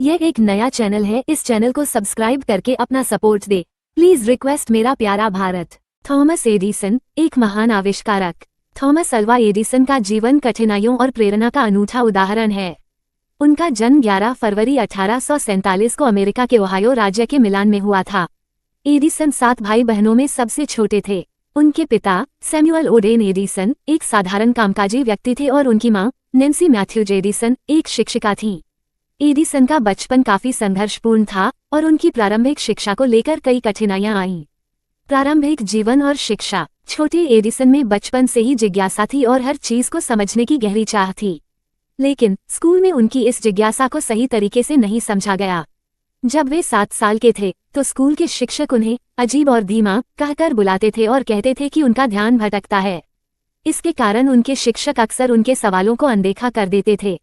यह एक नया चैनल है, इस चैनल को सब्सक्राइब करके अपना सपोर्ट दे। प्लीज रिक्वेस्ट मेरा प्यारा भारत। थॉमस एडिसन, एक महान आविष्कारक। थॉमस अल्वा एडिसन का जीवन कठिनाइयों और प्रेरणा का अनूठा उदाहरण है। उनका जन्म 11 फरवरी 1847 को अमेरिका के ओहायो राज्य के मिलान में हुआ था। एडिसन 7 भाई बहनों में सबसे छोटे थे। उनके पिता सैमुअल ओडेन एडिसन एक साधारण कामकाजी व्यक्ति थे और उनकी मां नैन्सी मैथ्यूज एडिसन एक शिक्षिका थीं। एडिसन का बचपन काफी संघर्षपूर्ण था और उनकी प्रारंभिक शिक्षा को लेकर कई कठिनाइयां आईं। प्रारंभिक जीवन और शिक्षा। छोटे एडिसन में बचपन से ही जिज्ञासा थी और हर चीज को समझने की गहरी चाह थी, लेकिन स्कूल में उनकी इस जिज्ञासा को सही तरीके से नहीं समझा गया। जब वे 7 साल के थे तो स्कूल के शिक्षक उन्हें अजीब और धीमा कहकर बुलाते थे और कहते थे कि उनका ध्यान भटकता है। इसके कारण उनके शिक्षक अक्सर उनके सवालों को अनदेखा कर देते थे।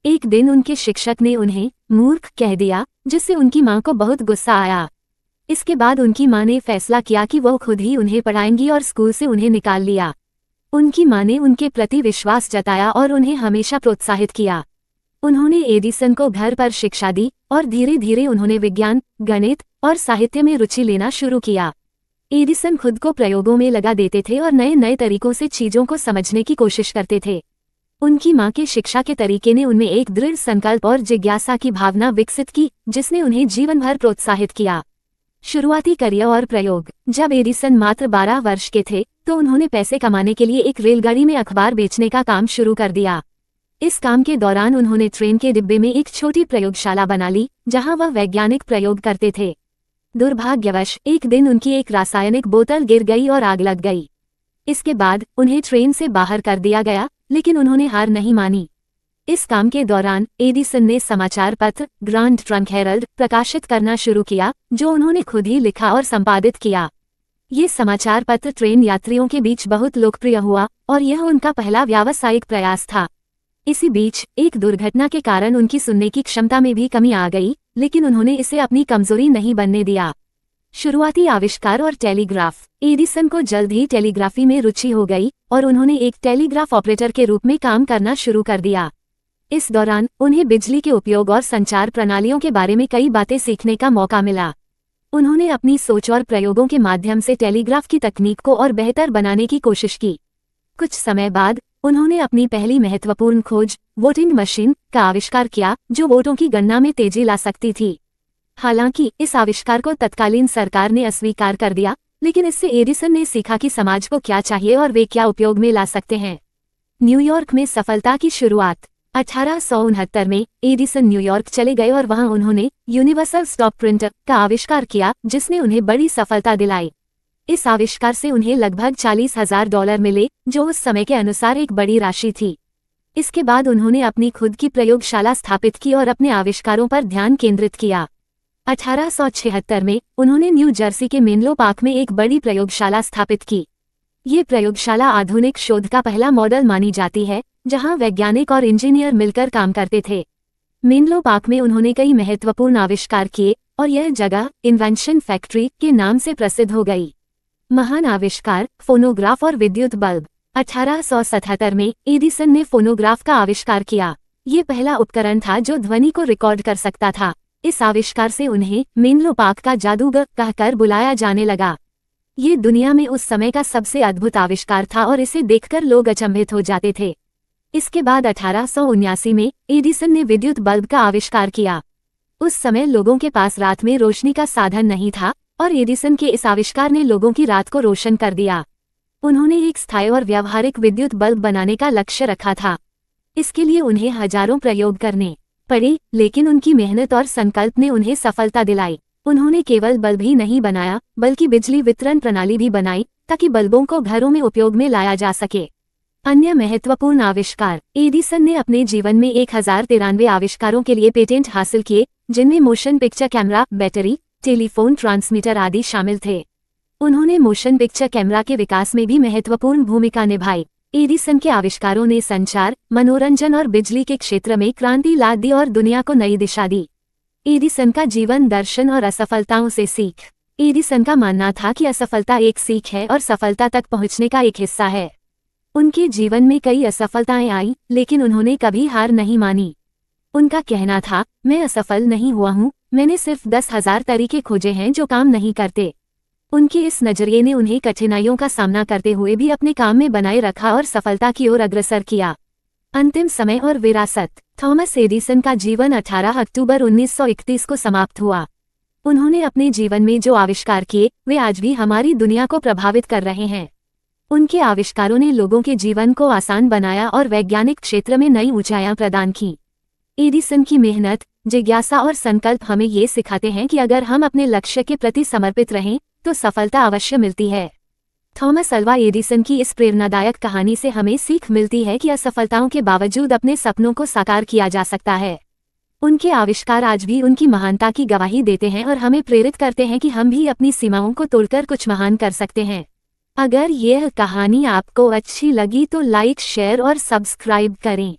एक दिन उनके शिक्षक ने उन्हें मूर्ख कह दिया, जिससे उनकी मां को बहुत गुस्सा आया। इसके बाद उनकी मां ने फैसला किया कि वो खुद ही उन्हें पढ़ाएंगी और स्कूल से उन्हें निकाल लिया। उनकी मां ने उनके प्रति विश्वास जताया और उन्हें हमेशा प्रोत्साहित किया। उन्होंने एडिसन को घर पर शिक्षा दी और धीरे धीरे उन्होंने विज्ञान, गणित और साहित्य में रुचि लेना शुरू किया। एडिसन खुद को प्रयोगों में लगा देते थे और नए नए तरीकों से चीजों को समझने की कोशिश करते थे। उनकी मां के शिक्षा के तरीके ने उनमें एक दृढ़ संकल्प और जिज्ञासा की भावना विकसित की, जिसने उन्हें जीवन भर प्रोत्साहित किया। शुरुआती करियर और प्रयोग। जब एडिसन मात्र 12 वर्ष के थे तो उन्होंने पैसे कमाने के लिए एक रेलगाड़ी में अखबार बेचने का काम शुरू कर दिया। इस काम के दौरान उन्होंने ट्रेन के डिब्बे में एक छोटी प्रयोगशाला बना ली, जहां वह वैज्ञानिक प्रयोग करते थे। दुर्भाग्यवश एक दिन उनकी एक रासायनिक बोतल गिर गई और आग लग गई। इसके बाद उन्हें ट्रेन से बाहर कर दिया गया, लेकिन उन्होंने हार नहीं मानी। इस काम के दौरान एडिसन ने समाचार पत्र ग्रांड ट्रंक हेरल्ड प्रकाशित करना शुरू किया, जो उन्होंने खुद ही लिखा और संपादित किया। ये समाचार पत्र ट्रेन यात्रियों के बीच बहुत लोकप्रिय हुआ और यह उनका पहला व्यावसायिक प्रयास था। इसी बीच एक दुर्घटना के कारण उनकी सुनने की क्षमता में भी कमी आ गई, लेकिन उन्होंने इसे अपनी कमजोरी नहीं बनने दिया। शुरुआती आविष्कार और टेलीग्राफ। एडिसन को जल्द ही टेलीग्राफी में रुचि हो गई और उन्होंने एक टेलीग्राफ ऑपरेटर के रूप में काम करना शुरू कर दिया। इस दौरान उन्हें बिजली के उपयोग और संचार प्रणालियों के बारे में कई बातें सीखने का मौका मिला। उन्होंने अपनी सोच और प्रयोगों के माध्यम से टेलीग्राफ की तकनीक को और बेहतर बनाने की कोशिश की। कुछ समय बाद उन्होंने अपनी पहली महत्वपूर्ण खोज वोटिंग मशीन का आविष्कार किया, जो वोटों की गणना में तेजी ला सकती थी। हालांकि इस आविष्कार को तत्कालीन सरकार ने अस्वीकार कर दिया, लेकिन इससे एडिसन ने सीखा कि समाज को क्या चाहिए और वे क्या उपयोग में ला सकते हैं। न्यूयॉर्क में सफलता की शुरुआत। 1869 में एडिसन न्यूयॉर्क चले गए और वहां उन्होंने यूनिवर्सल स्टॉप प्रिंटर का आविष्कार किया, जिसने उन्हें बड़ी सफलता दिलाई। इस आविष्कार से उन्हें लगभग $40,000 मिले, जो उस समय के अनुसार एक बड़ी राशि थी। इसके बाद उन्होंने अपनी खुद की प्रयोगशाला स्थापित की और अपने आविष्कारों पर ध्यान केंद्रित किया। 1876 में उन्होंने न्यू जर्सी के मेनलो पार्क में एक बड़ी प्रयोगशाला स्थापित की। ये प्रयोगशाला आधुनिक शोध का पहला मॉडल मानी जाती है, जहां वैज्ञानिक और इंजीनियर मिलकर काम करते थे। मेनलो पार्क में उन्होंने कई महत्वपूर्ण आविष्कार किए और यह जगह इन्वेंशन फैक्ट्री के नाम से प्रसिद्ध हो गई। महान आविष्कार फोनोग्राफ और विद्युत बल्ब। 1877 में एडिसन ने फोनोग्राफ का आविष्कार किया। ये पहला उपकरण था जो ध्वनि को रिकॉर्ड कर सकता था। इस आविष्कार से उन्हें मेनलो पार्क का जादूगर कहकर बुलाया जाने लगा। ये दुनिया में उस समय का सबसे अद्भुत आविष्कार था और इसे देखकर लोग अचंभित हो जाते थे। इसके बाद 1879 में एडिसन ने विद्युत बल्ब का आविष्कार किया। उस समय लोगों के पास रात में रोशनी का साधन नहीं था और एडिसन के इस आविष्कार ने लोगों की रात को रोशन कर दिया। उन्होंने एक स्थायी और व्यावहारिक विद्युत बल्ब बनाने का लक्ष्य रखा था। इसके लिए उन्हें हजारों प्रयोग करने पड़े, लेकिन उनकी मेहनत और संकल्प ने उन्हें सफलता दिलाई। उन्होंने केवल बल्ब ही नहीं बनाया, बल्कि बिजली वितरण प्रणाली भी बनाई, ताकि बल्बों को घरों में उपयोग में लाया जा सके। अन्य महत्वपूर्ण आविष्कार। एडिसन ने अपने जीवन में 1093 आविष्कारों के लिए पेटेंट हासिल किए, जिनमें motion picture camera, battery, telephone transmitter आदि शामिल थे। उन्होंने मोशन पिक्चर कैमरा के विकास में भी महत्वपूर्ण भूमिका निभाई। एडिसन के आविष्कारों ने संचार, मनोरंजन और बिजली के क्षेत्र में क्रांति ला दी और दुनिया को नई दिशा दी। एडिसन का जीवन दर्शन और असफलताओं से सीख। एडिसन का मानना था कि असफलता एक सीख है और सफलता तक पहुंचने का एक हिस्सा है। उनके जीवन में कई असफलताएं आईं, लेकिन उन्होंने कभी हार नहीं मानी। उनका कहना था, मैं असफल नहीं हुआ हूँ, मैंने सिर्फ 10,000 तरीके खोजे हैं जो काम नहीं करते। उनके इस नजरिए ने उन्हें कठिनाइयों का सामना करते हुए भी अपने काम में बनाए रखा और सफलता की ओर अग्रसर किया। अंतिम समय और विरासत। थॉमस एडिसन का जीवन 18 अक्टूबर 1931 को समाप्त हुआ। उन्होंने अपने जीवन में जो आविष्कार किए वे आज भी हमारी दुनिया को प्रभावित कर रहे हैं। उनके आविष्कारों ने लोगों के जीवन को आसान बनाया और वैज्ञानिक क्षेत्र में नई ऊंचाइयां प्रदान की। एडिसन की मेहनत, जिज्ञासा और संकल्प हमें ये सिखाते हैं कि अगर हम अपने लक्ष्य के प्रति समर्पित रहें तो सफलता अवश्य मिलती है। थॉमस अल्वा एडिसन की इस प्रेरणादायक कहानी से हमें सीख मिलती है कि असफलताओं के बावजूद अपने सपनों को साकार किया जा सकता है। उनके आविष्कार आज भी उनकी महानता की गवाही देते हैं और हमें प्रेरित करते हैं कि हम भी अपनी सीमाओं को तोड़कर कुछ महान कर सकते हैं। अगर यह कहानी आपको अच्छी लगी तो लाइक, शेयर और सब्सक्राइब करें।